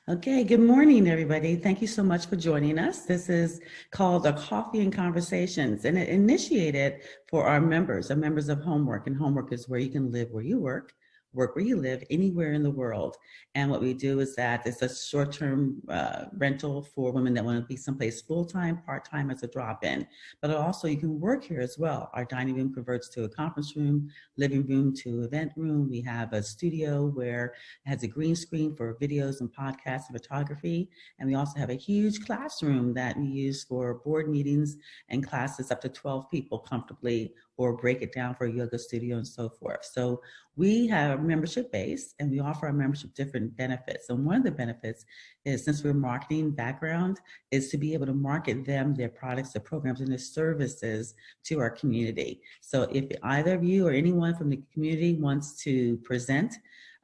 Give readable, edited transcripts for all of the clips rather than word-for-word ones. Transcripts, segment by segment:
Okay, good morning, everybody. Thank you so much for joining us. This is called the Coffee and Conversations, and it initiated for our members of Homework. And Homework is where you can live where you work where you live, anywhere in the world. And what we do is that it's a short-term rental for women that want to be someplace full-time, part-time as a drop-in. But also you can work here as well. Our dining room converts to a conference room, living room to event room. We have a studio where it has a green screen for videos and podcasts and photography. And we also have a huge classroom that we use for board meetings and classes up to 12 people comfortably, or break it down for a yoga studio and so forth. So we have membership base and we offer our membership different benefits. And one of the benefits is, since we're marketing background, is to be able to market them, their products, their programs, and their services to our community. So if either of you or anyone from the community wants to present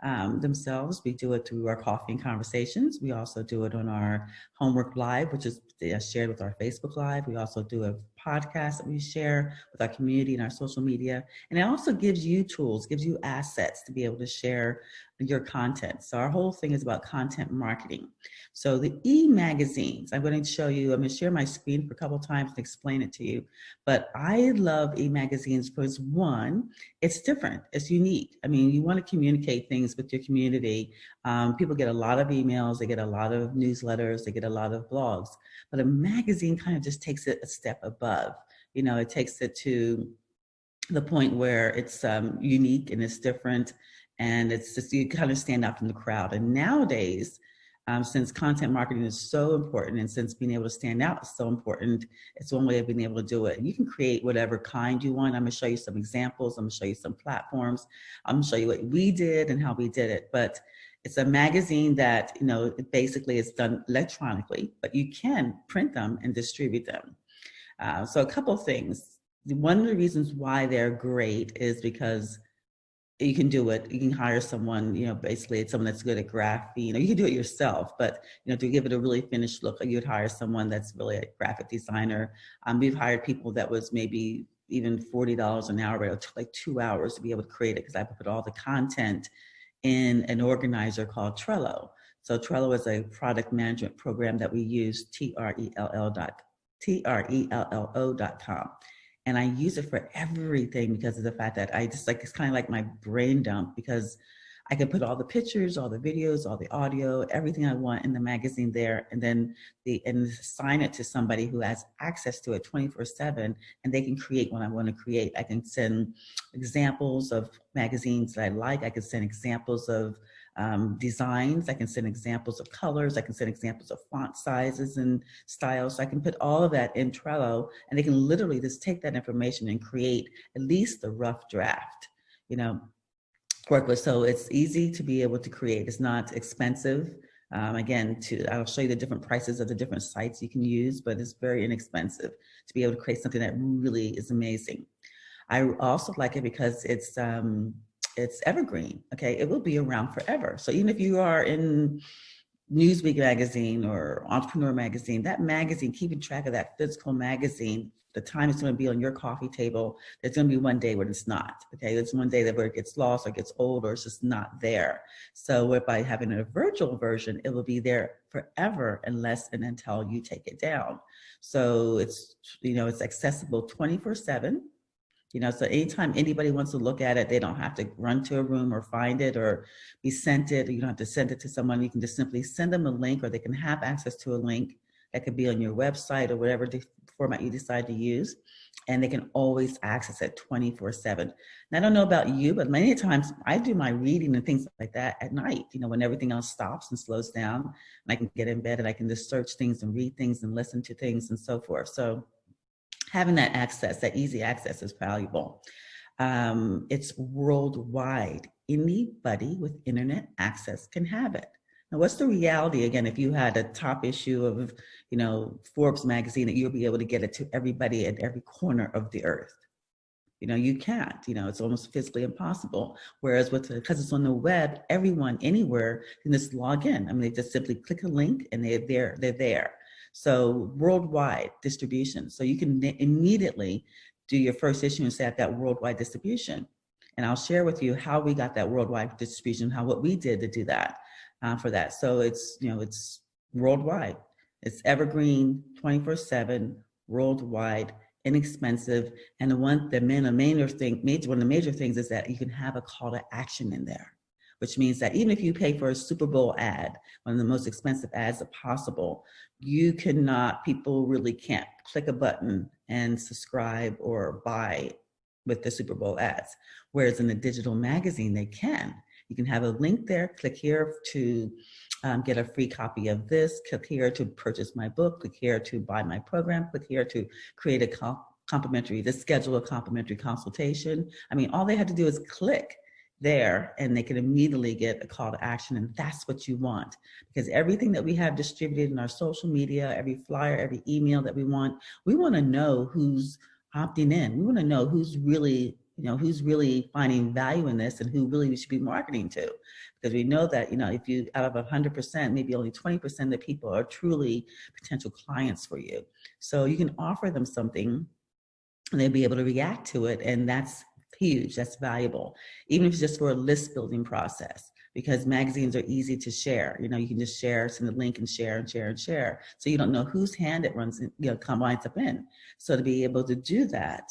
themselves, we do it through our Coffee and Conversations. We also do it on our Homework Live, which is shared with our Facebook Live. We also do a podcast that we share with our community and our social media. And it also gives you tools, gives you assets to be able to share your content. So our whole thing is about content marketing. So the e-magazines, I'm going to show you, I'm going to share my screen for a couple of times and explain it to you. But I love e-magazines because, one, it's different, it's unique. I mean, you want to communicate things with your community. People get a lot of emails, they get a lot of newsletters, they get a lot of blogs. But a magazine kind of just takes it a step above. You know, it takes it to the point where it's unique and it's different, and it's just, you kind of stand out from the crowd. And nowadays, since content marketing is so important, and since being able to stand out is so important, it's one way of being able to do it. And you can create whatever kind you want. I'm going to show you some examples. I'm going to show you some platforms. I'm going to show you what we did and how we did it. But it's a magazine that, you know, it basically is done electronically, but you can print them and distribute them. So a couple of things. One of the reasons why they're great is because you can do it. You can hire someone, you know, basically it's someone that's good at graphene, or you can do it yourself, but, you know, to give it a really finished look, you would hire someone that's really a graphic designer. We've hired people that was maybe even $40 an hour, but it took like 2 hours to be able to create it, because I put all the content in an organizer called Trello. So Trello is a product management program that we use, Trello.com. And I use it for everything because of the fact that I just like, it's kind of like my brain dump, because I can put all the pictures, all the videos, all the audio, everything I want in the magazine there, and then assign it to somebody who has access to it 24/7, and they can create what I want to create. I can send examples of magazines that I like. I can send examples of designs. I can send examples of colors. I can send examples of font sizes and styles. So I can put all of that in Trello, and they can literally just take that information and create at least a rough draft, you know, work with. So it's easy to be able to create. It's not expensive. Again, I'll show you the different prices of the different sites you can use, but it's very inexpensive to be able to create something that really is amazing. I also like it because it's evergreen. Okay, it will be around forever. So even if you are in Newsweek magazine or Entrepreneur magazine, that magazine, keeping track of that physical magazine, the time it's going to be on your coffee table, there's going to be one day when it's not. Okay, there's one day that where it gets lost or gets old or it's just not there. So by having a virtual version, it will be there forever unless and until you take it down. So it's, you know, it's accessible 24/7. You know, so anytime anybody wants to look at it, they don't have to run to a room or find it or be sent it. Or you don't have to send it to someone. You can just simply send them a link, or they can have access to a link that could be on your website or whatever format you decide to use. And they can always access it 24/7. And I don't know about you, but many times I do my reading and things like that at night, you know, when everything else stops and slows down, and I can get in bed and I can just search things and read things and listen to things and so forth. So having that access, that easy access, is valuable. It's worldwide. Anybody with internet access can have it. Now, what's the reality, again, if you had a top issue of, you know, Forbes magazine, that you'll be able to get it to everybody at every corner of the earth? You know, you can't, you know, it's almost physically impossible. Whereas because it's on the web, everyone, anywhere can just log in. I mean, they just simply click a link and they're there. So worldwide distribution. So you can immediately do your first issue and set that worldwide distribution. And I'll share with you how we got that worldwide distribution, what we did to do that. for that. So it's, it's worldwide. It's evergreen, 24/7, worldwide, inexpensive. And one of the major things is that you can have a call to action in there, which means that even if you pay for a Super Bowl ad, one of the most expensive ads possible, people really can't click a button and subscribe or buy with the Super Bowl ads. Whereas in a digital magazine, they can. You can have a link there, click here to get a free copy of this, click here to purchase my book, click here to buy my program, click here to create a to schedule a complimentary consultation. I mean, all they have to do is click there and they can immediately get a call to action, and that's what you want, because everything that we have distributed in our social media, every flyer, every email that we want to know who's opting in. We want to know who's really finding value in this and who really we should be marketing to, because we know that, if you out of 100%, maybe only 20% of the people are truly potential clients for you. So you can offer them something and they'll be able to react to it, and that's huge. That's valuable, even if it's just for a list building process, because magazines are easy to share. You can just send the link and share and share and share. So you don't know whose hand it winds up in. So to be able to do that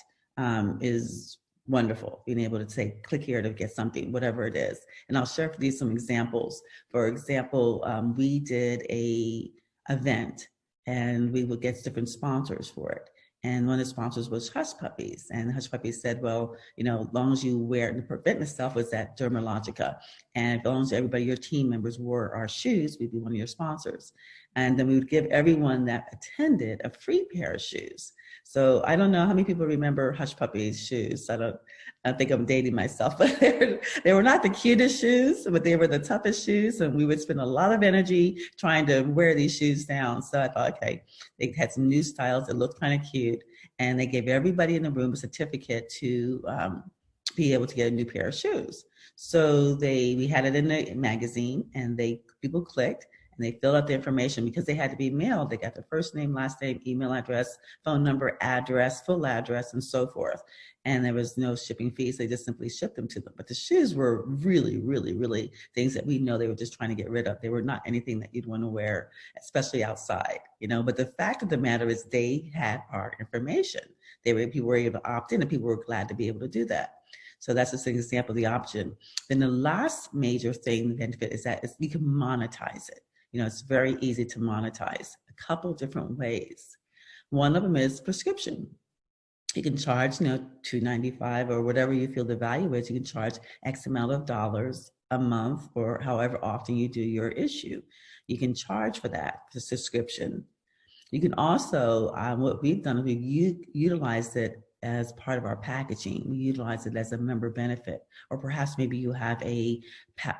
is wonderful. Being able to say, click here to get something, whatever it is. And I'll share with you some examples. For example, we did a event and we would get different sponsors for it. And one of the sponsors was Hush Puppies. And Hush Puppies said, well, as long as you wear it to prevent itself, was at Dermalogica. And as long as everybody, your team members wore our shoes, we'd be one of your sponsors. And then we would give everyone that attended a free pair of shoes. So I don't know how many people remember Hush Puppies shoes. I think I'm dating myself, but they were not the cutest shoes, but they were the toughest shoes. And we would spend a lot of energy trying to wear these shoes down. So I thought, okay, they had some new styles that looked kind of cute. And they gave everybody in the room a certificate to be able to get a new pair of shoes. So we had it in the magazine, and people clicked. And they filled out the information because they had to be mailed. They got their first name, last name, email address, phone number, address, full address, and so forth. And there was no shipping fees. They just simply shipped them to them. But the shoes were really, really, really things that we know they were just trying to get rid of. They were not anything that you'd want to wear, especially outside, But the fact of the matter is they had our information. People were able to opt in, and people were glad to be able to do that. So that's just an example of the option. Then the last major thing, the benefit, is that you can monetize it. It's very easy to monetize a couple different ways. One of them is prescription. You can charge, $2.95 or whatever you feel the value is. You can charge X amount of dollars a month or however often you do your issue. You can charge for that, the subscription. You can also, what we've done is we've utilized it as part of our packaging. We utilize it as a member benefit, or perhaps maybe you have a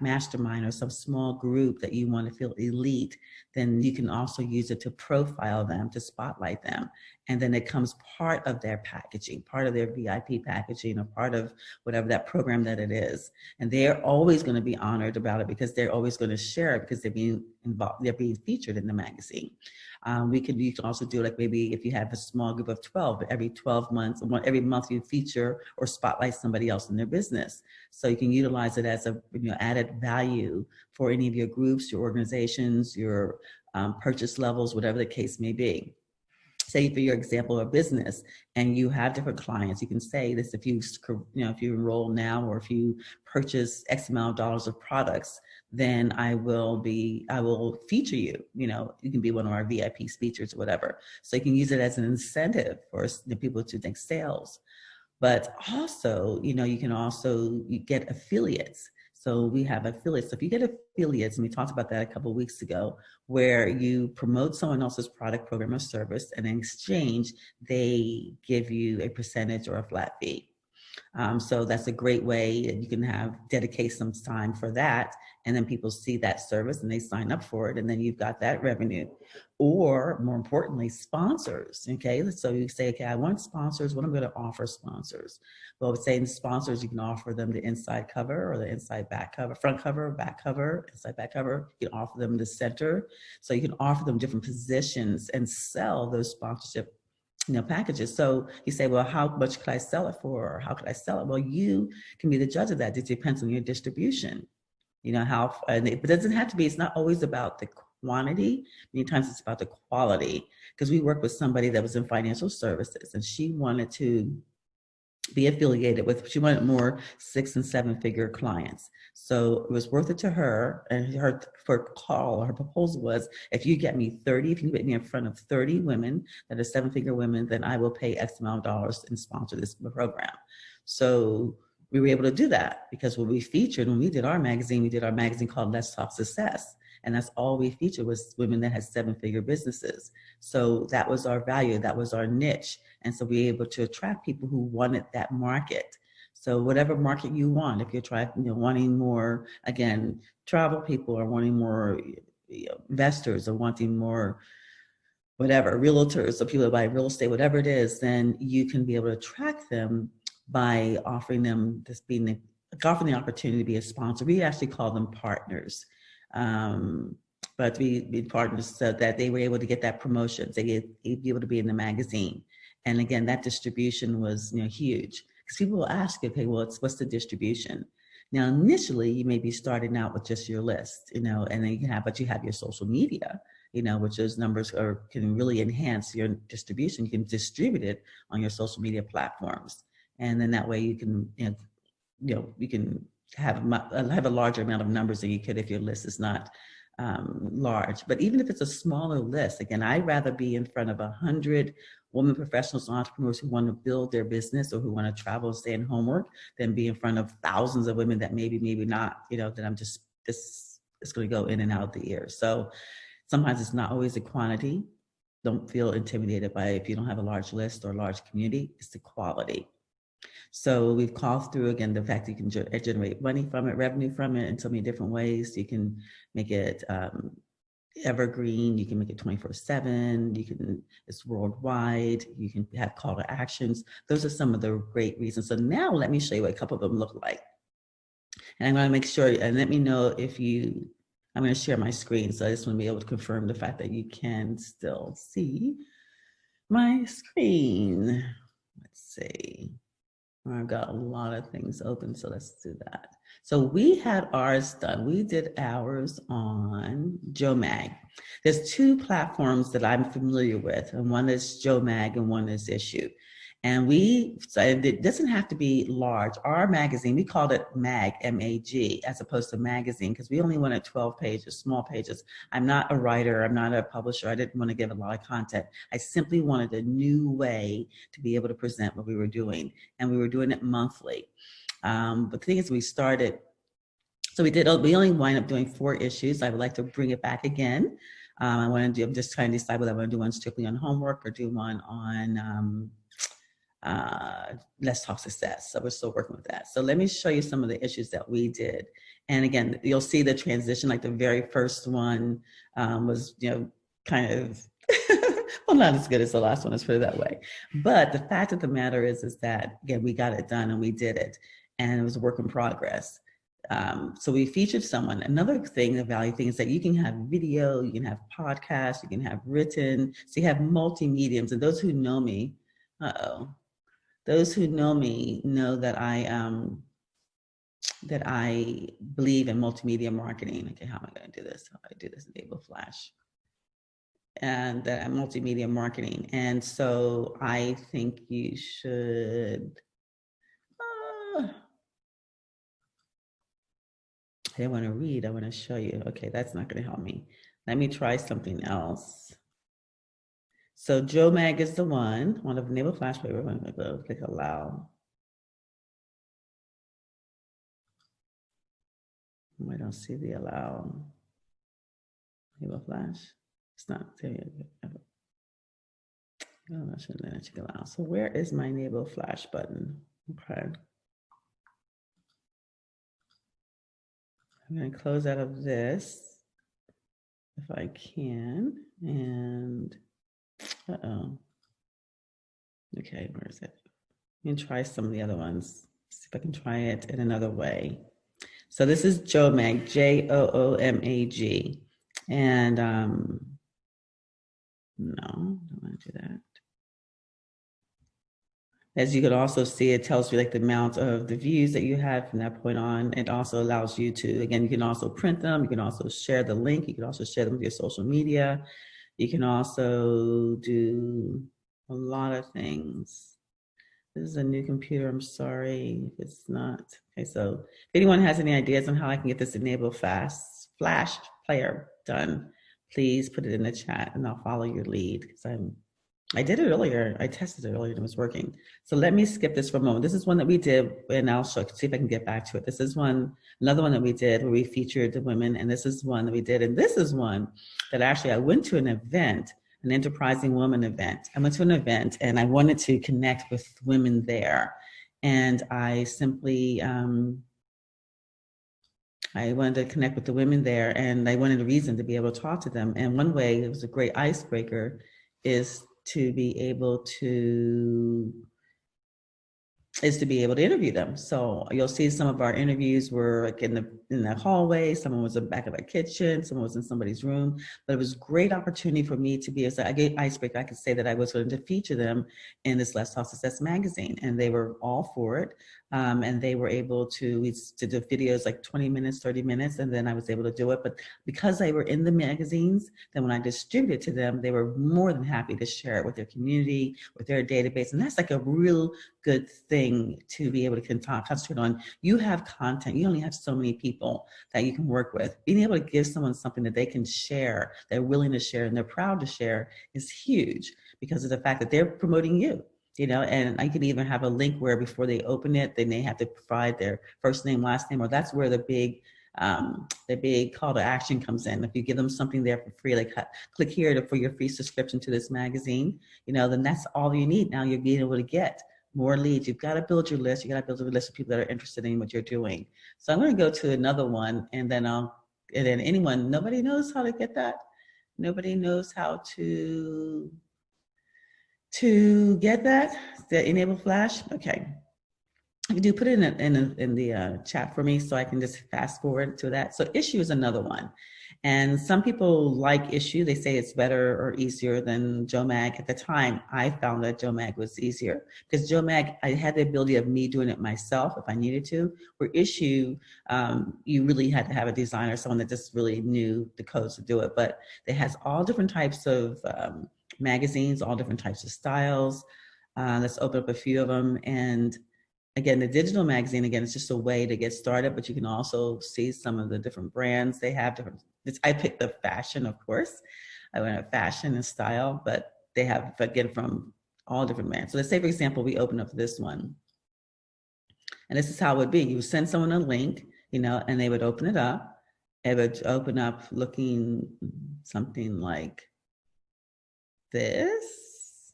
mastermind or some small group that you want to feel elite, then you can also use it to profile them, to spotlight them. And then it comes part of their packaging, part of their VIP packaging, or part of whatever that program that it is. And they're always going to be honored about it because they're always going to share it because they're being involved, they're being featured in the magazine. You can also do, like, maybe if you have a small group of 12, every 12 months, every month you feature or spotlight somebody else in their business. So you can utilize it as a added value for any of your groups, your organizations, your purchase levels, whatever the case may be. Say for your example, a business, and you have different clients, you can say this: if you enroll now, or if you purchase X amount of dollars of products, then I will feature you. You can be one of our VIP speakers or whatever. So you can use it as an incentive for the people to make sales. But also, you get affiliates. So we have affiliates. So if you get affiliates, and we talked about that a couple of weeks ago, where you promote someone else's product, program, or service, and in exchange, they give you a percentage or a flat fee. So that's a great way that you can dedicate some time for that, and then people see that service and they sign up for it, and then you've got that revenue. Or more importantly, sponsors. Okay, so you say, okay, I want sponsors. What I'm going to offer sponsors? Well, say in sponsors, you can offer them the inside cover or the inside back cover, front cover, back cover, inside back cover. You can offer them the center. So you can offer them different positions and sell those sponsorship packages. So you say, well, how much could I sell it for? Or how could I sell it? Well, you can be the judge of that. It depends on your distribution. You know, and it doesn't have to be, it's not always about the quantity. Many times it's about the quality. Because we worked with somebody that was in financial services and she wanted to be affiliated with, she wanted more 6 and 7 figure clients. So it was worth it to her. And her proposal was, if you get me 30, if you get me in front of 30 women that are 7-figure women, then I will pay X amount of dollars and sponsor this program. So we were able to do that because when we did our magazine called Let's Talk Success. And that's all we featured was women that had 7-figure businesses. So that was our value. That was our niche. And so we were able to attract people who wanted that market. So whatever market you want, if you're wanting more, again, travel people or wanting more investors or wanting more whatever, realtors or people that buy real estate, whatever it is, then you can be able to attract them by offering them offering the opportunity to be a sponsor. We actually call them partners. But we partners so that they were able to get that promotion. They'd be able to be in the magazine. And again, that distribution was huge. Because people will ask you, okay, well, what's the distribution? Now, initially, you may be starting out with just your list, and then you have your social media, which those numbers can really enhance your distribution. You can distribute it on your social media platforms. And then that way you can, you can have a larger amount of numbers than you could if your list is not large. But even if it's a smaller list, again, I'd rather be in front of 100 women professionals and entrepreneurs who want to build their business or who want to travel and stay in homework than be in front of thousands of women that maybe not, that I'm just, this is going to go in and out the ear. So sometimes it's not always the quantity. Don't feel intimidated by it if you don't have a large list or a large community. It's the quality. So we've called through, again, the fact that you can generate money from it, revenue from it in so many different ways. You can make it evergreen. You can make it 24/7. It's worldwide. You can have call to actions. Those are some of the great reasons. So now let me show you what a couple of them look like. And I'm going to make sure, and let me know if I'm going to share my screen. So I just want to be able to confirm the fact that you can still see my screen. Let's see. I've got a lot of things open, so let's do that. So we had ours done. We did ours on Joe Mag. There's 2 platforms that I'm familiar with, and one is Joe Mag and one is Issue. And it doesn't have to be large. Our magazine, we called it Mag, M-A-G, as opposed to magazine, because we only wanted 12 pages, small pages. I'm not a writer. I'm not a publisher. I didn't want to give a lot of content. I simply wanted a new way to be able to present what we were doing. And we were doing it monthly. But the thing is, we only wind up doing 4 issues. I would like to bring it back again. I'm just trying to decide whether I want to do one strictly on homework or do one on Let's Talk Success. So we're still working with that. So let me show you some of the issues that we did. And again, you'll see the transition, like the very first one was, kind of, well, not as good as the last one, let's put it that way. But the fact of the matter is that, again, we got it done and we did it. And it was a work in progress. So we featured someone. Another thing, the value thing, is that you can have video, you can have podcasts, you can have written. So you have multi-mediums. And those who know me, those who know me know that I believe in multimedia marketing. Okay, how am I going to do this? How do I do this? Enable Flash. And multimedia marketing. And so I think you should. I didn't want to read. I want to show you. Okay, that's not going to help me. Let me try something else. So Joe Mag is the one. I want to enable Flash. We're going to go click allow. I don't see the allow. Enable Flash. It's not there yet. Oh, I shouldn't let it allow. So where is my enable Flash button? Okay. I'm going to close out of this if I can. And okay, where is it? I'm going to try some of the other ones. See if I can try it in another way. So this is Joe Mag, Joomag. And no, I don't want to do that. As you can also see, it tells you like the amount of the views that you had from that point on. It also allows you to, again, you can also print them. You can also share the link. You can also share them with your social media. You can also do a lot of things. This is a new computer. I'm sorry if it's not. Okay, so if anyone has any ideas on how I can get this enable fast flash player done, please put it in the chat and I'll follow your lead because I did it earlier. I tested it earlier and it was working. So let me skip this for a moment. This is one that we did, and I'll see if I can get back to it. This is another one that we did where we featured the women, and this is one that we did, and this is one that actually I went to an event, an enterprising woman event. I went to an event and I wanted to connect with women there, and I simply I wanted to connect with the women there, and I wanted a reason to be able to talk to them. And one way it was a great icebreaker is to be able to interview them. So you'll see some of our interviews were like in the hallway, someone was in the back of a kitchen, someone was in somebody's room, but it was a great opportunity for me to be, as I get icebreaker, I could say that I was going to feature them in this Let's Talk Success magazine, and they were all for it. And they were able to do videos like 20 minutes, 30 minutes, and then I was able to do it. But because they were in the magazines, then when I distributed to them, they were more than happy to share it with their community, with their database. And that's like a real good thing to be able to concentrate on. You have content, you only have so many people that you can work with. Being able to give someone something that they can share, they're willing to share, and they're proud to share is huge because of the fact that they're promoting you. And I can even have a link where before they open it, they may have to provide their first name, last name, or that's where the big call to action comes in. If you give them something there for free, like click here for your free subscription to this magazine, then that's all you need. Now you're being able to get more leads. You've got to build your list. You got to build a list of people that are interested in what you're doing. So I'm going to go to another one, and then anyone, nobody knows how to get that. Nobody knows how to get that, the enable flash. Okay. You do put it in the chat for me so I can just fast forward to that. So issue is another one. And some people like issue. They say it's better or easier than JoeMag. At the time, I found that JoeMag was easier because JoeMag, I had the ability of me doing it myself if I needed to. Where issue, you really had to have a designer, someone that just really knew the codes to do it. But it has all different types of magazines, all different types of styles. Let's open up a few of them. And again, the digital magazine, again, it's just a way to get started, but you can also see some of the different brands they have. I picked the fashion, of course. I went at fashion and style, but they have, again, from all different brands. So let's say, for example, we open up this one. And this is how it would be. You would send someone a link, and they would open it up. It would open up looking something like this.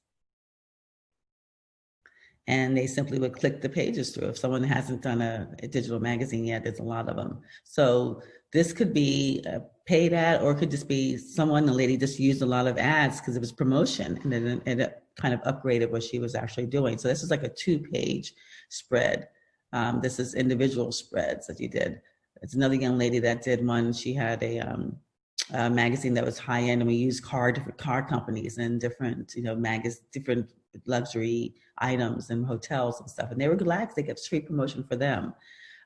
And they simply would click the pages through. If someone hasn't done a digital magazine yet, there's a lot of them. So this could be a paid ad, or it could just be the lady just used a lot of ads because it was promotion, and then it kind of upgraded what she was actually doing. So this is like a 2-page spread. This is individual spreads that you did. It's another young lady that did one. She had a magazine that was high end, and we used different car companies and different, different luxury items and hotels and stuff. And they were glad because they get street promotion for them.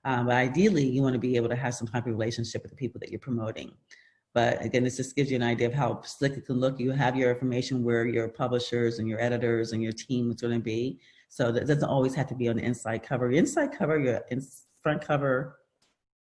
But ideally, you want to be able to have some type of relationship with the people that you're promoting. But again, this just gives you an idea of how slick it can look. You have your information where your publishers and your editors and your team is going to be. So that doesn't always have to be on the inside cover. Your inside cover, your front cover,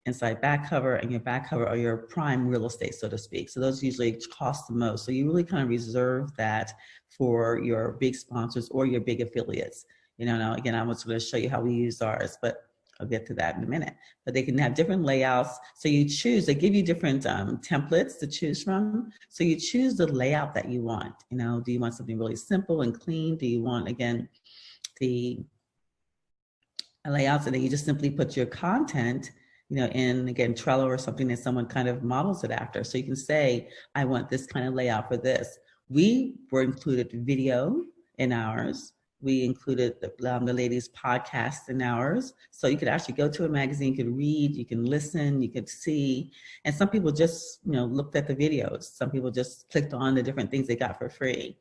inside back cover, and your back cover are your prime real estate, so to speak. So those usually cost the most. So you really kind of reserve that for your big sponsors or your big affiliates. Now again, I'm just going to show you how we use ours, but I'll get to that in a minute. But they can have different layouts. So you choose, they give you different templates to choose from. So you choose the layout that you want. Do you want something really simple and clean? Do you want, again, the layouts, and then you just simply put your content in, again, Trello or something that someone kind of models it after. So you can say, I want this kind of layout for this. We were included video in ours. We included the ladies' podcast in ours. So you could actually go to a magazine, you could read, you can listen, you could see. And some people just, looked at the videos. Some people just clicked on the different things they got for free.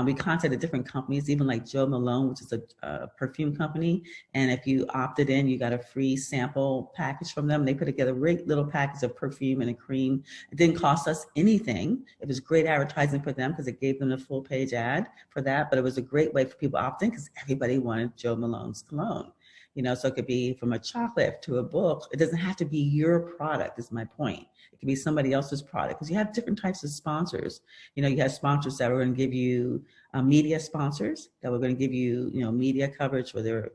We contacted different companies, even like Joe Malone, which is a perfume company. And if you opted in, you got a free sample package from them. They put together a great little package of perfume and a cream. It didn't cost us anything. It was great advertising for them because it gave them a full page ad for that. But it was a great way for people to opt in because everybody wanted Joe Malone's cologne. So it could be from a chocolate to a book. It doesn't have to be your product, is my point. It could be somebody else's product because you have different types of sponsors. You have sponsors that are going to give you media sponsors that were going to give you, media coverage, whether,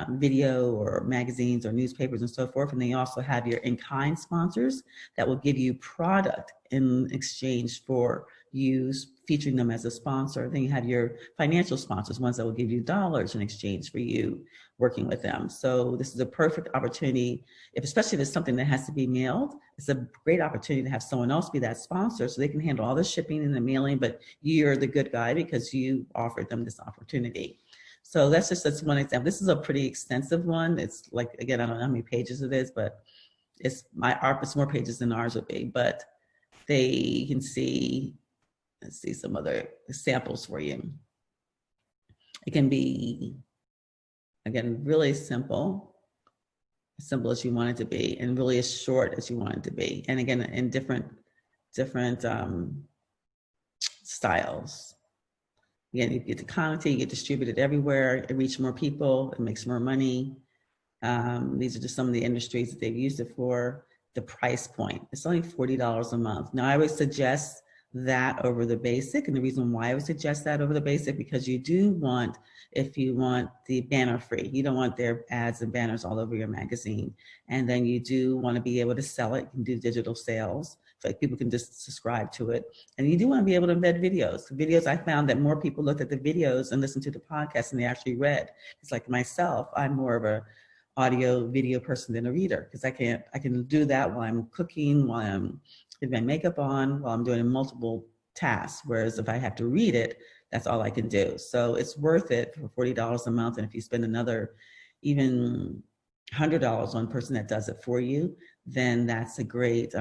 video or magazines or newspapers and so forth. And then you also have your in-kind sponsors that will give you product in exchange for you featuring them as a sponsor. Then you have your financial sponsors, ones that will give you dollars in exchange for you working with them. So this is a perfect opportunity, especially if it's something that has to be mailed. It's a great opportunity to have someone else be that sponsor so they can handle all the shipping and the mailing, but you're the good guy because you offered them this opportunity. So that's one example. This is a pretty extensive one. It's like, again, I don't know how many pages it is, but it's more pages than ours would be, but they can see, let's see some other samples for you. It can be, again, really simple, as simple as you want it to be, and really as short as you want it to be. And again, in different styles. Again, you get the content, you get distributed everywhere, it reaches more people, it makes more money. These are just some of the industries that they've used it for. The price point, it's only $40 a month. Now, I would suggest that over the basic, and the reason why I would suggest that over the basic, because you do want, if you want the banner free, you don't want their ads and banners all over your magazine. And then you do want to be able to sell it, you can do digital sales, so people can just subscribe to it. And you do want to be able to embed videos. Videos, I found that more people looked at the videos and listened to the podcast than they actually read. It's like myself, I'm more of a audio video person than a reader, because I can do that while I'm cooking, while I'm putting my makeup on, while I'm doing multiple tasks. Whereas if I have to read it, that's all I can do. So it's worth it for $40 a month. And if you spend another even $100 on a person that does it for you, then that's a great,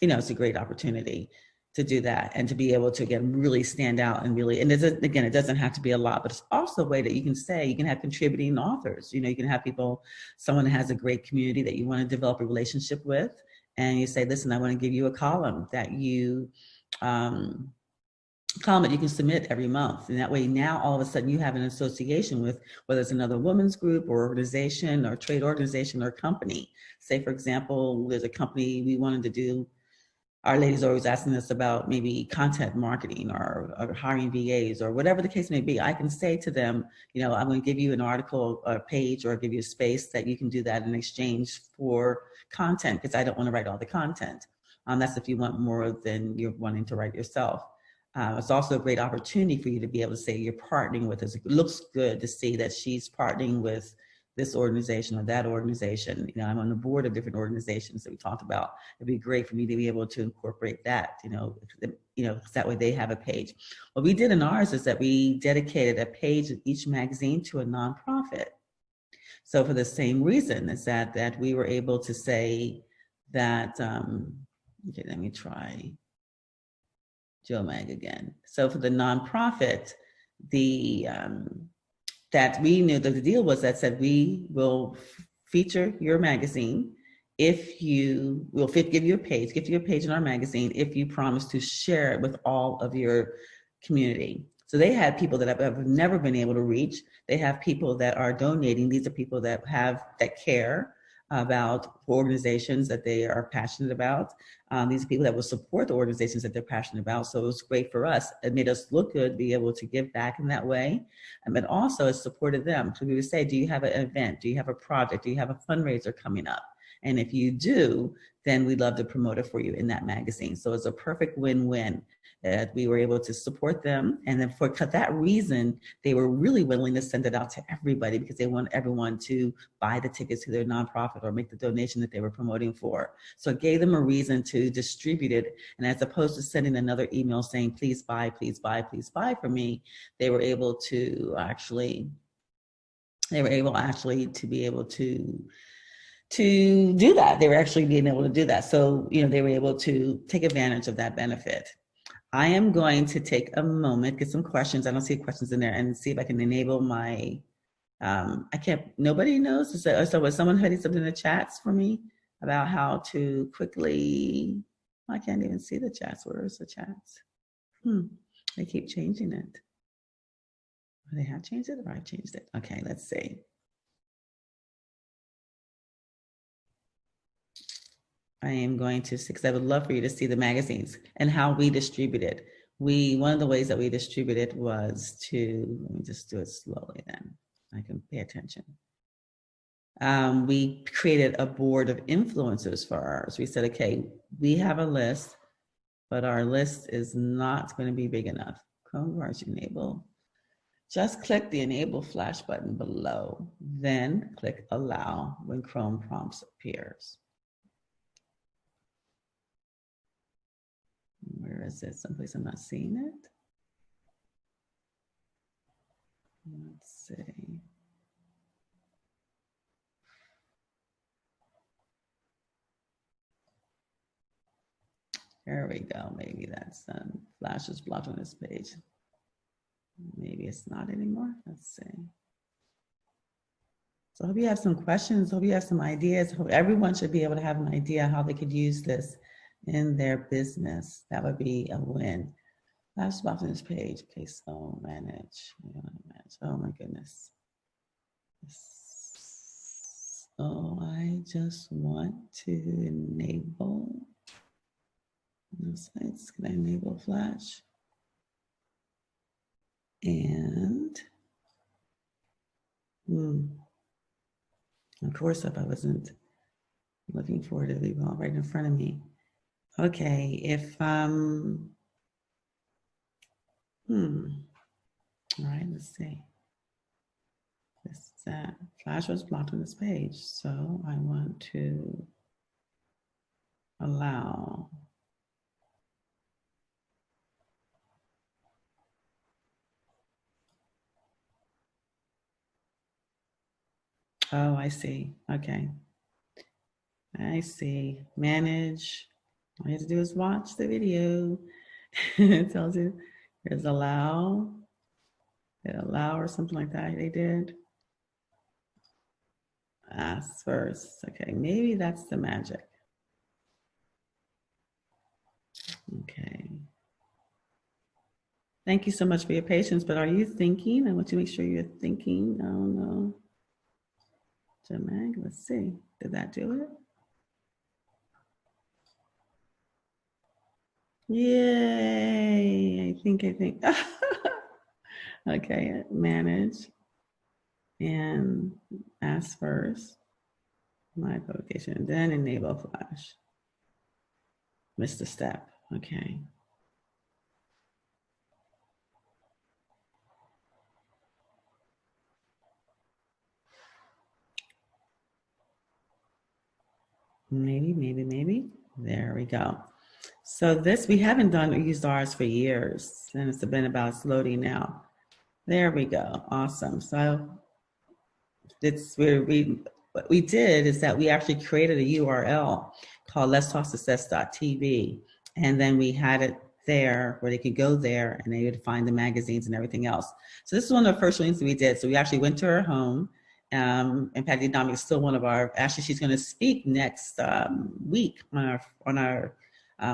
it's a great opportunity to do that and to be able to, again, really stand out and really, and it doesn't have to be a lot, but it's also a way that you can have contributing authors. You can have people, someone that has a great community that you want to develop a relationship with, and you say, listen, I want to give you a column that you, column that you can submit every month. And that way now all of a sudden you have an association with, whether it's another women's group or organization or trade organization or company. Say, for example, there's a company we wanted to do. Our ladies are always asking us about maybe content marketing or hiring VAs or whatever the case may be. I can say to them, I'm going to give you an article, a page, or give you a space that you can do that in exchange for content, because I don't want to write all the content. That's if you want more than you're wanting to write yourself. It's also a great opportunity for you to be able to say you're partnering with us. It looks good to see that she's partnering with this organization or that organization. I'm on the board of different organizations that we talked about. It'd be great for me to be able to incorporate that, that way they have a page. What we did in ours is that we dedicated a page of each magazine to a nonprofit. So for the same reason is that we were able to say that, okay, let me try Joe Mag again. So for the nonprofit, that we knew that the deal was that said we will feature your magazine if you will give you a page in our magazine if you promise to share it with all of your community. So they had people that have never been able to reach. They have people that are donating. These are people that care about organizations that they are passionate about. These are people that will support the organizations that they're passionate about. So it was great for us. It made us look good, be able to give back in that way. But also it supported them. So we would say, do you have an event? Do you have a project? Do you have a fundraiser coming up? And if you do, then we'd love to promote it for you in that magazine. So it's a perfect win-win. We were able to support them. And then for that reason, they were really willing to send it out to everybody because they want everyone to buy the tickets to their nonprofit or make the donation that they were promoting for. So it gave them a reason to distribute it. And as opposed to sending another email saying, please buy for me, they were able to actually to be able to do that. They were actually being able to do that. So, they were able to take advantage of that benefit. I am going to take a moment, get some questions. I don't see questions in there, and see if I can enable my. I can't. Nobody knows. So was someone putting something in the chats for me about how to quickly? I can't even see the chats. Where is the chats? They keep changing it. They have changed it, or I've changed it. Okay, let's see. I am going to, because I would love for you to see the magazines and how we distribute it. One of the ways that we distribute it was to, let me just do it slowly then. I can pay attention. We created a board of influencers for ours. We said, okay, we have a list, but our list is not going to be big enough. Chrome version enable. Just click the enable flash button below, then click allow when Chrome prompts appears. Where is it? Someplace I'm not seeing it. Let's see. There we go. Maybe that's Flash is blocked on this page. Maybe it's not anymore. Let's see. So I hope you have some questions. Hope you have some ideas. Hope everyone should be able to have an idea how they could use this in their business. That would be a win. Flash blocked on this page. Okay, so manage. Oh my goodness. So I just want to enable. No sites. Can I enable Flash? And of course, if I wasn't looking for it, it'd be all right in front of me. Okay, if all right, let's see. This Flash was blocked on this page, so I want to allow. Oh, I see. Okay. I see. Manage. All you have to do is watch the video. It tells you there's allow. Allow or something like that they did. Ask first. Okay, maybe that's the magic. Okay. Thank you so much for your patience, but are you thinking? I want to make sure you're thinking. Oh no. Jamag, let's see. Did that do it? Yay, I think. Okay, manage and ask first. My publication, then enable Flash. Missed a step, okay. Maybe. There we go. So this, we haven't used ours for years, and it's been about loading now. There we go, awesome. So it's where what we did is that we actually created a URL called letstalksuccess.tv, and then we had it there where they could go there and they would find the magazines and everything else. So this is one of the first things that we did. So we actually went to her home, and Patty Dominic is still one of our, actually she's going to speak next week on our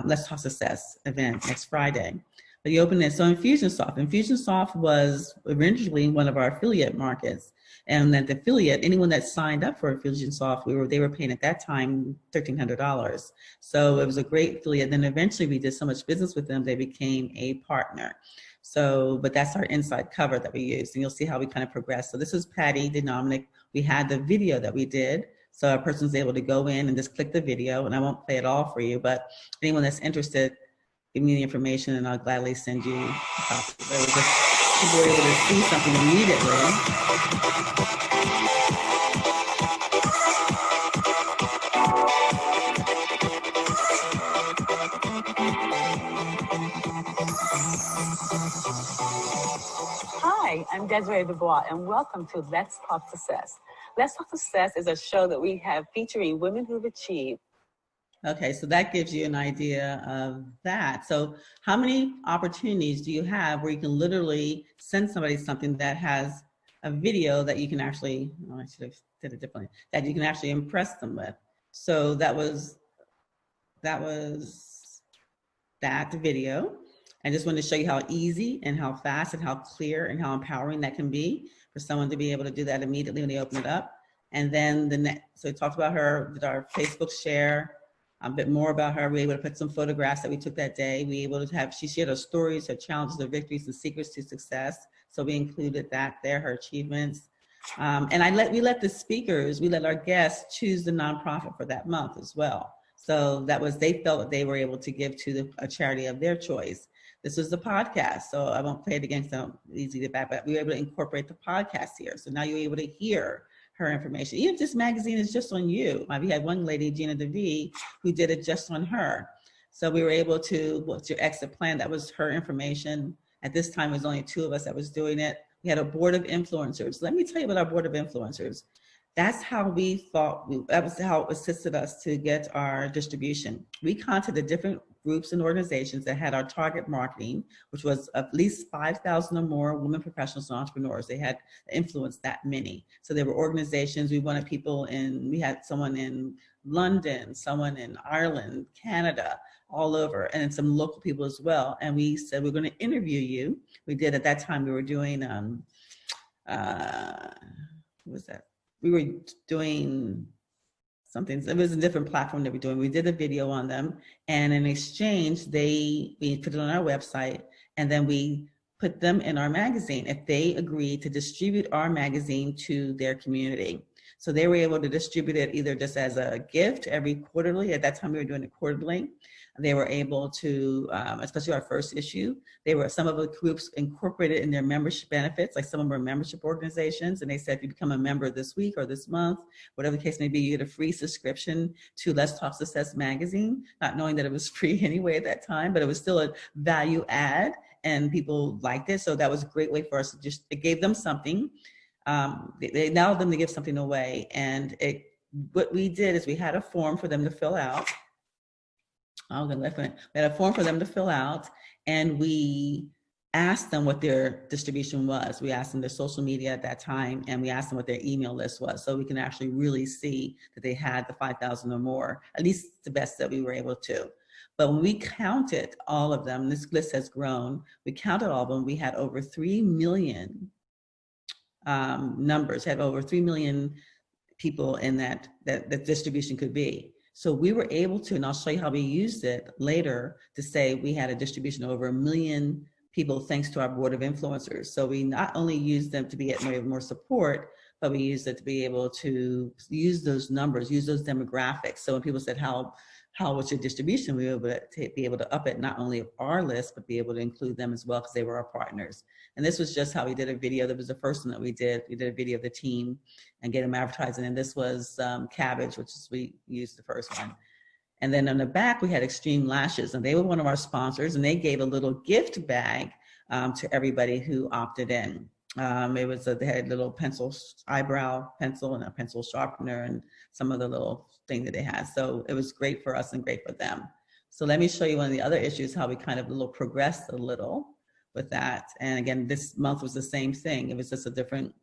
Let's Talk Success event next Friday. But you open it, so Infusionsoft was originally one of our affiliate markets. And that the affiliate, anyone that signed up for Infusionsoft, they were paying at that time $1,300. So it was a great affiliate. Then eventually we did so much business with them, they became a partner. So, but that's our inside cover that we use, and you'll see how we kind of progress. So this is Patty Dominic. We had the video that we did, so a person's able to go in and just click the video, and I won't play it all for you, but anyone that's interested, give me the information and I'll gladly send you a copy. So people were able to see something immediately. Hi, I'm Desiree Dubois, and welcome to Let's Talk Success. Let's Talk Success is a show that we have featuring women who've achieved. Okay, so that gives you an idea of that. So how many opportunities do you have where you can literally send somebody something that has a video that you can actually, oh, I should have did it differently, that you can actually impress them with. So that was that video. I just wanted to show you how easy and how fast and how clear and how empowering that can be for someone to be able to do that immediately when they open it up. And then so we talked about her, did our Facebook share, a bit more about her. We were able to put some photographs that we took that day. We were able to have, she shared her stories, her challenges, her victories, and secrets to success. So we included that there, her achievements. And we let our guests choose the nonprofit for that month as well. So that was, they felt that they were able to give to a charity of their choice. This was the podcast, so I won't play it again because it's easy to back, but we were able to incorporate the podcast here. So now you're able to hear her information. Even if this magazine is just on you. We had one lady, Gina DeVee, who did it just on her. So we were able to, what's your exit plan? That was her information. At this time, it was only 2 of us that was doing it. We had a board of influencers. Let me tell you about our board of influencers. That's how we thought, that was how it assisted us to get our distribution. We contacted different groups and organizations that had our target marketing, which was at least 5,000 or more women professionals and entrepreneurs. They had influenced that many. So there were organizations, we wanted people we had someone in London, someone in Ireland, Canada, all over, and some local people as well. And we said, we're going to interview you. We did, at that time, we were doing, what was that? We were doing something, it was a different platform that we're doing. We did a video on them, and in exchange, we put it on our website, and then we put them in our magazine if they agreed to distribute our magazine to their community. So they were able to distribute it either just as a gift every quarterly. At that time, we were doing it quarterly. They were able to, especially our first issue, some of the groups incorporated in their membership benefits, like some of them were membership organizations, and they said if you become a member this week or this month, whatever the case may be, you get a free subscription to Let's Talk Success magazine, not knowing that it was free anyway at that time, but it was still a value add, and people liked it. So that was a great way for us to it gave them something. They allowed them to give something away. And what we did is we had a form for them to fill out. We had a form for them to fill out, and we asked them what their distribution was. We asked them their social media at that time, and we asked them what their email list was, so we can actually really see that they had the 5,000 or more, at least the best that we were able to. But when we counted all of them, this list has grown, we counted all of them, we had over 3 million numbers, had over 3 million people in that distribution could be. So we were able to, and I'll show you how we used it later, to say we had a distribution of over 1 million people thanks to our board of influencers. So we not only used them to get more support, but we used it to be able to use those numbers, use those demographics. So when people said, how was your distribution? We were able to be able to up it, not only of our list, but be able to include them as well, because they were our partners. And this was just how we did a video. That was the first one that we did. We did a video of the team and get them advertising. And this was Cabbage, which is, we used the first one. And then on the back, we had Extreme Lashes, and they were one of our sponsors, and they gave a little gift bag to everybody who opted in. It was they had a little eyebrow pencil and a pencil sharpener and some of the little thing that they had. So it was great for us and great for them. So let me show you one of the other issues, how we kind of progressed a little with that. And again, this month was the same thing. It was just a different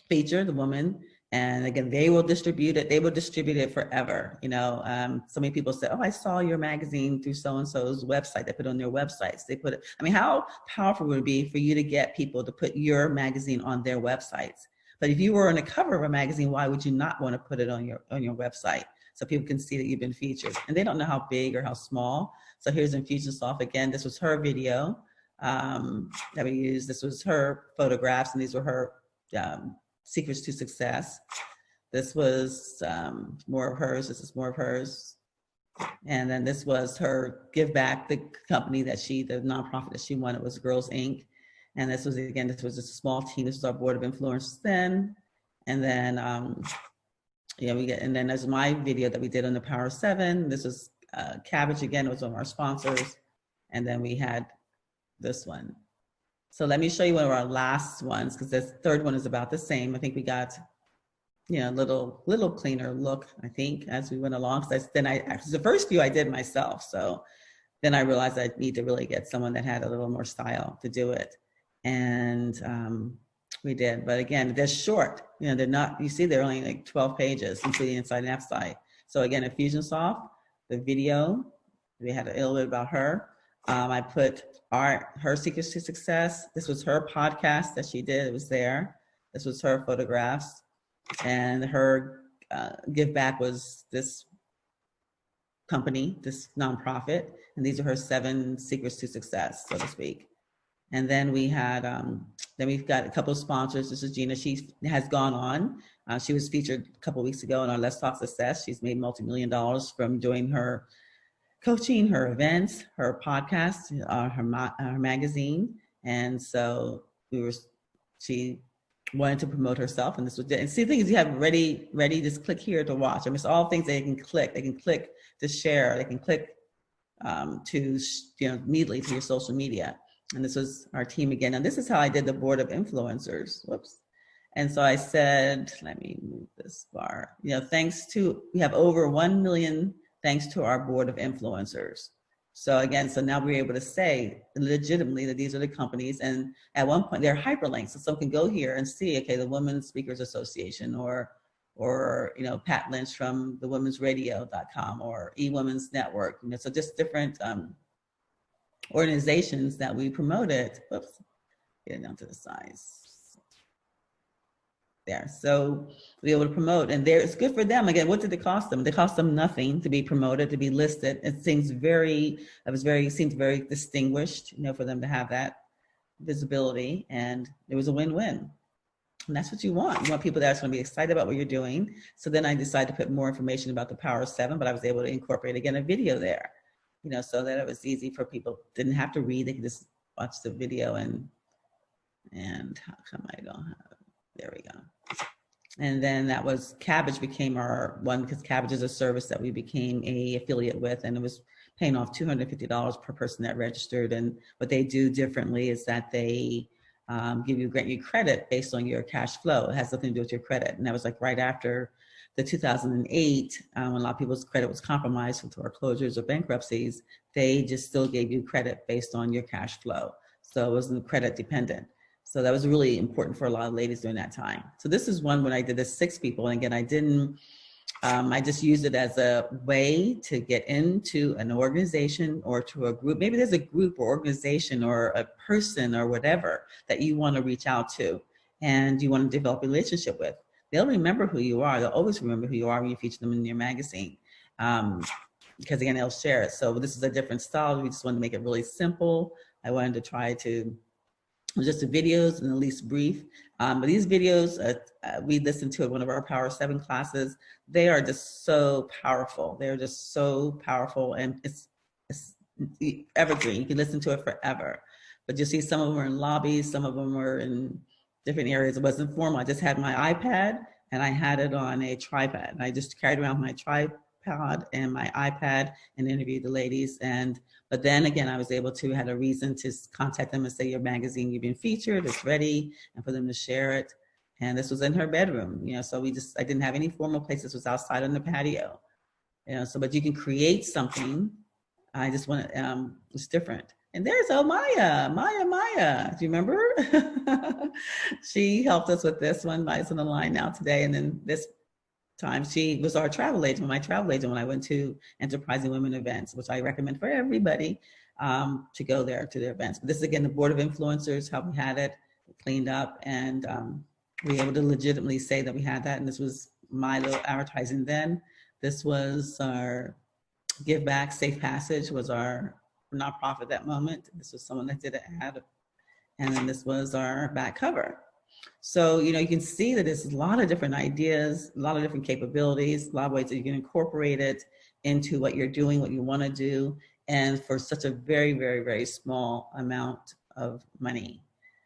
feature, the woman. And again, they will distribute it. They will distribute it forever. You know, so many people say, oh, I saw your magazine through so-and-so's website. They put it on their websites. They put it, I mean, how powerful would it be for you to get people to put your magazine on their websites? But if you were on the cover of a magazine, why would you not want to put it on your website so people can see that you've been featured? And they don't know how big or how small. So here's Infusionsoft again. This was her video that we used. This was her photographs, and these were her secrets to success. This was more of hers. This is more of hers. And then this was her give back, the company that the nonprofit that she wanted was Girls Inc. And this was, again, this was just a small team. This was our board of influencers then. And then, and then there's my video that we did on the Power 7. This was Cabbage again, it was one of our sponsors. And then we had this one. So let me show you one of our last ones, because this third one is about the same. I think we got little cleaner look, I think, as we went along. So the first few I did myself. So then I realized I need to really get someone that had a little more style to do it. And we did. But again, they're short. They're not, you see, they're only like 12 pages, including inside and outside. So again, Infusionsoft, the video, we had a little bit about her. I put her secrets to success. This was her podcast that she did. It was there. This was her photographs. And her give back was this company, this nonprofit. And these are her 7 secrets to success, so to speak. And then we had, then we've got a couple of sponsors. This is Gina. She has gone on. She was featured a couple of weeks ago on our Let's Talk Success. She's made multi-million dollars from doing her coaching, her events, her podcast, her magazine. And so she wanted to promote herself, and this was it. And see, the thing is, you have ready, just click here to watch. I mean, it's all things they can click. They can click to share. They can click to, immediately to your social media. And this was our team again. And this is how I did the board of influencers. Whoops. And so I said, let me move this bar. We have over 1 million thanks to our board of influencers. So again, now we're able to say legitimately that these are the companies. And at one point they're hyperlinks. So someone can go here and see, okay, the Women's Speakers Association or Pat Lynch from the womensradio.com or eWomen's Network. So just different organizations that we promoted. Whoops, get it down to the size. There. So we were able to promote, and it's good for them. Again, what did it cost them? It cost them nothing to be promoted, to be listed. It seems very distinguished, for them to have that visibility, and it was a win-win. And that's what you want. You want people that are going to be excited about what you're doing. So then I decided to put more information about the Power of 7, but I was able to incorporate, again, a video there, so that it was easy for people. Didn't have to read. They could just watch the video and how come I don't have, there we go. And then that was Cabbage became our one, because Cabbage is a service that we became a affiliate with, and it was paying off $250 per person that registered. And what they do differently is that they grant you credit based on your cash flow. It has nothing to do with your credit. And that was like right after the 2008, when a lot of people's credit was compromised with foreclosures or bankruptcies. They just still gave you credit based on your cash flow. So it wasn't credit dependent. So that was really important for a lot of ladies during that time. So this is one when I did this 6 people. And again, I just used it as a way to get into an organization or to a group. Maybe there's a group or organization or a person or whatever that you want to reach out to and you want to develop a relationship with. They'll remember who you are. They'll always remember who you are when you feature them in your magazine. Because again, they'll share it. So this is a different style. We just wanted to make it really simple. I wanted to try to just the videos and at least brief. But these videos, we listened to at one of our Power 7 classes. They are just so powerful. They're just so powerful, and it's evergreen. You can listen to it forever. But you see, some of them were in lobbies, some of them were in different areas. It wasn't formal. I just had my iPad and I had it on a tripod. And I just carried around my tripod and my iPad and interviewed the ladies. But then again, I was able to had a reason to contact them and say, your magazine, you've been featured, it's ready, and for them to share it. And this was in her bedroom, so I didn't have any formal place. This was outside on the patio, but you can create something. I just want to, it's different. And there's Maya. Do you remember? She helped us with this one. Maya's on the line now today. And then this time she was our travel agent, my travel agent, when I went to Enterprising Women events, which I recommend for everybody to go there to their events. But this is again the board of influencers, how we had it cleaned up, and we were able to legitimately say that we had that. And this was my little advertising then. This was our Give Back Safe Passage was our nonprofit at that moment. This was someone that did an ad, and then this was our back cover. So, you can see that there's a lot of different ideas, a lot of different capabilities, a lot of ways that you can incorporate it into what you're doing, what you want to do, and for such a very, very, very small amount of money.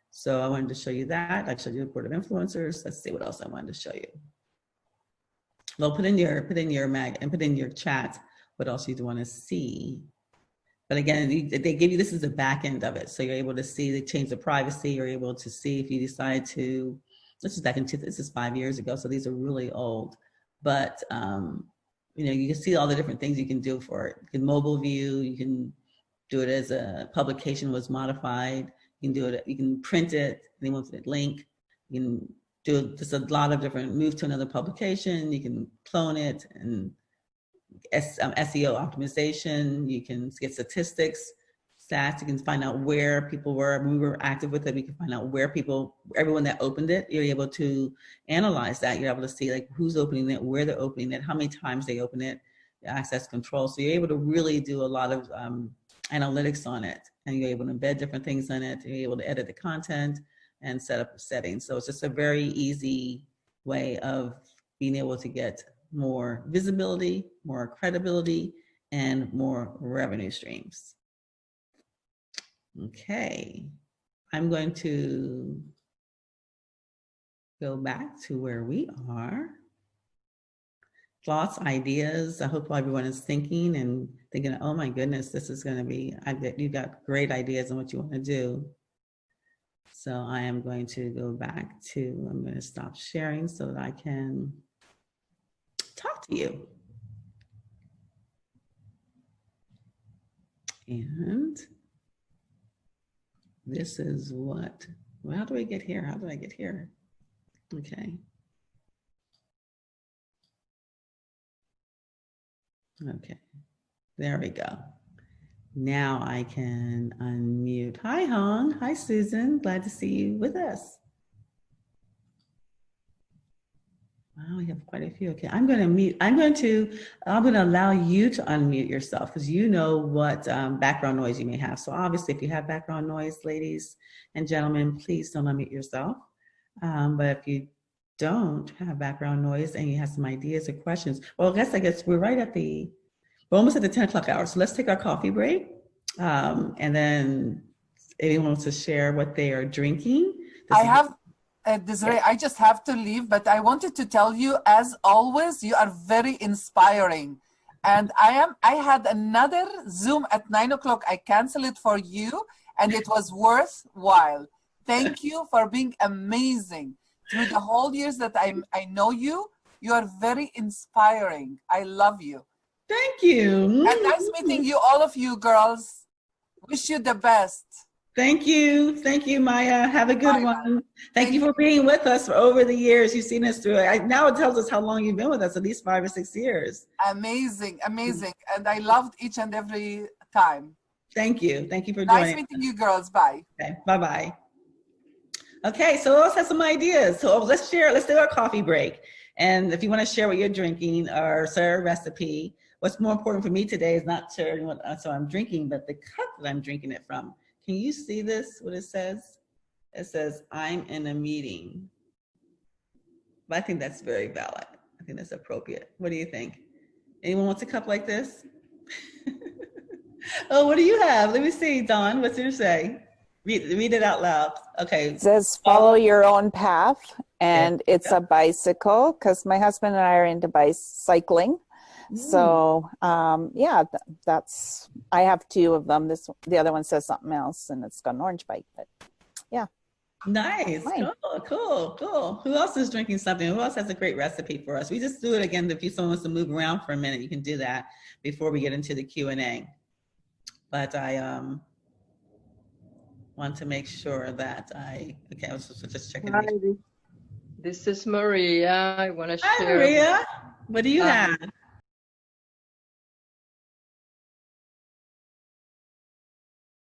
So I wanted to show you that. I showed you the board of influencers. Let's see what else I wanted to show you. Well, put in your chat what else you'd want to see. But again, they give you, this is the back end of it. So you're able to see, they change the privacy. You're able to see if you decide to this is back in this is 5 years ago, so these are really old. But you can see all the different things you can do for it. You can mobile view, you can do it as a publication was modified. You can do it, you can print it, anyone with a link. You can do just a lot of different, move to another publication. You can clone it and SEO optimization. You can get statistics, stats. You can find out where people were. When we were active with it, we can find out where everyone that opened it, you're able to analyze that. You're able to see like who's opening it, where they're opening it, how many times they open it, access control. So you're able to really do a lot of analytics on it, and you're able to embed different things in it. You're able to edit the content and set up settings. So it's just a very easy way of being able to get more visibility, more credibility, and more revenue streams. Okay, I'm going to go back to where we are. Thoughts, ideas. I hope everyone is thinking and thinking, oh my goodness, this is going to be, you've got great ideas on what you want to do. So I am going to go back to, I'm going to stop sharing so that I can talk to you. And this is what, well, how do I get here? How do I get here? Okay. Okay, there we go. Now I can unmute. Hi, Hong. Hi, Susan. Glad to see you with us. Wow, we have quite a few. Okay, I'm going to allow you to unmute yourself because you know what background noise you may have. So obviously, if you have background noise, ladies and gentlemen, please don't unmute yourself. But if you don't have background noise and you have some ideas or questions, well, I guess we're almost at the 10 o'clock hour. So let's take our coffee break. And then anyone wants to share what they are drinking. Desiree, I just have to leave, but I wanted to tell you, as always, you are very inspiring. And I had another Zoom at 9 o'clock. I canceled it for you, and it was worthwhile. Thank you for being amazing. Through the whole years that I know you, you are very inspiring. I love you. Thank you. And nice meeting you, all of you girls. Wish you the best. Thank you. Thank you, Maya. Have a good one. Thank you for being with us for over the years. You've seen us through it. Now it tells us how long you've been with us, at least 5 or 6 years. Amazing, amazing. And I loved each and every time. Thank you. Thank you for joining. Nice meeting you girls. Bye. Okay, bye-bye. Okay, so let's have some ideas. So let's do our coffee break. And if you want to share what you're drinking or share a recipe, what's more important for me today is not sharing what I'm drinking, but the cup that I'm drinking it from. Can you see this, what it says? It says, I'm in a meeting. But I think that's very valid. I think that's appropriate. What do you think? Anyone wants a cup like this? Oh, what do you have? Let me see, Dawn, what's yours say? Read it out loud. Okay. It says, follow your own path. And it's a bicycle, because my husband and I are into cycling. So yeah, I have 2 of them. The other one says something else, and it's got an orange bike, but yeah. Nice. Cool. Who else is drinking something? Who else has a great recipe for us? We just do it again. If someone wants to move around for a minute, you can do that before we get into the Q&A. But I want to make sure that I was just checking. Hi, this is Maria. I want to share. Hi, Maria. What do you have?